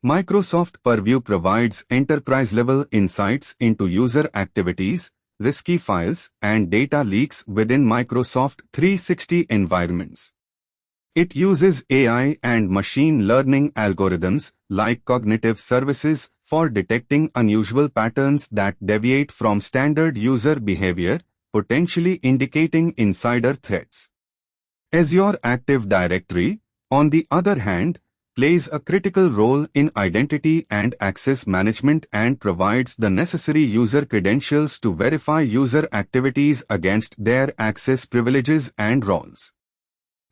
Microsoft Purview provides enterprise-level insights into user activities, risky files, and data leaks within Microsoft 360 environments. It uses AI and machine learning algorithms like cognitive services for detecting unusual patterns that deviate from standard user behavior, potentially indicating insider threats. Azure Active Directory, on the other hand, plays a critical role in identity and access management and provides the necessary user credentials to verify user activities against their access privileges and roles.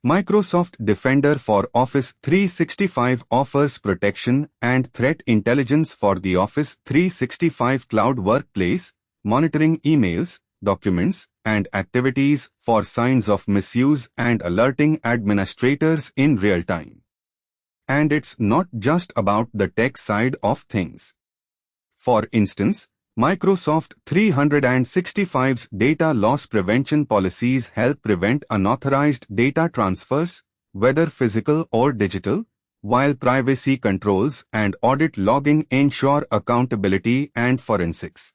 Microsoft Defender for Office 365 offers protection and threat intelligence for the Office 365 Cloud Workplace, monitoring emails, documents, and activities for signs of misuse and alerting administrators in real time. And it's not just about the tech side of things. For instance, Microsoft 365's data loss prevention policies help prevent unauthorized data transfers, whether physical or digital, while privacy controls and audit logging ensure accountability and forensics.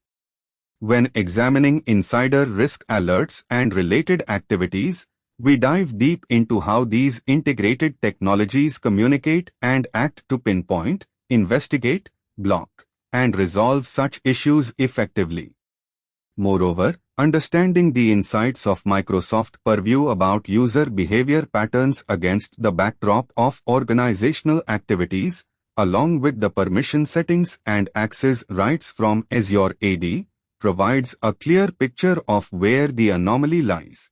When examining insider risk alerts and related activities, we dive deep into how these integrated technologies communicate and act to pinpoint, investigate, block, and resolve such issues effectively. Moreover, understanding the insights of Microsoft Purview about user behavior patterns against the backdrop of organizational activities, along with the permission settings and access rights from Azure AD, provides a clear picture of where the anomaly lies.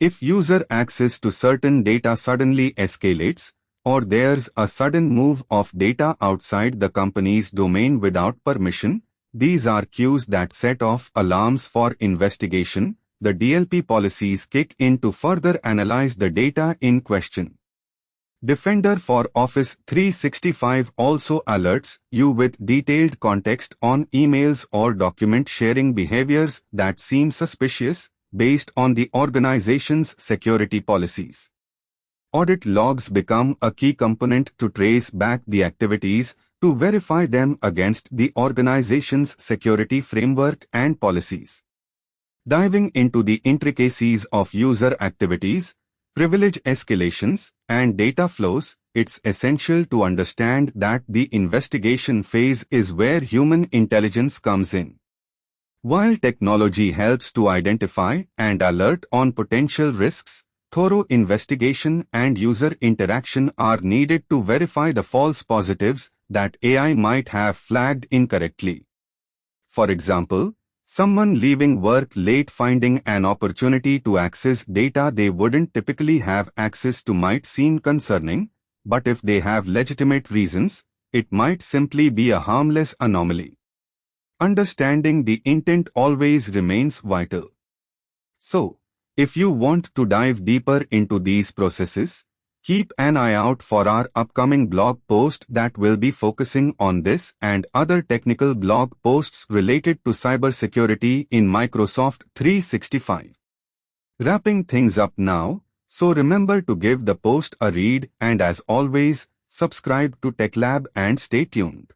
If user access to certain data suddenly escalates, or there's a sudden move of data outside the company's domain without permission, these are cues that set off alarms for investigation. The DLP policies kick in to further analyze the data in question. Defender for Office 365 also alerts you with detailed context on emails or document sharing behaviors that seem suspicious based on the organization's security policies. Audit logs become a key component to trace back the activities to verify them against the organization's security framework and policies. Diving into the intricacies of user activities, privilege escalations, and data flows, it's essential to understand that the investigation phase is where human intelligence comes in. While technology helps to identify and alert on potential risks, thorough investigation and user interaction are needed to verify the false positives that AI might have flagged incorrectly. For example, someone leaving work late finding an opportunity to access data they wouldn't typically have access to might seem concerning, but if they have legitimate reasons, it might simply be a harmless anomaly. Understanding the intent always remains vital. So, if you want to dive deeper into these processes, keep an eye out for our upcoming blog post that will be focusing on this and other technical blog posts related to cybersecurity in Microsoft 365. Wrapping things up now, so remember to give the post a read and as always, subscribe to TechLab and stay tuned.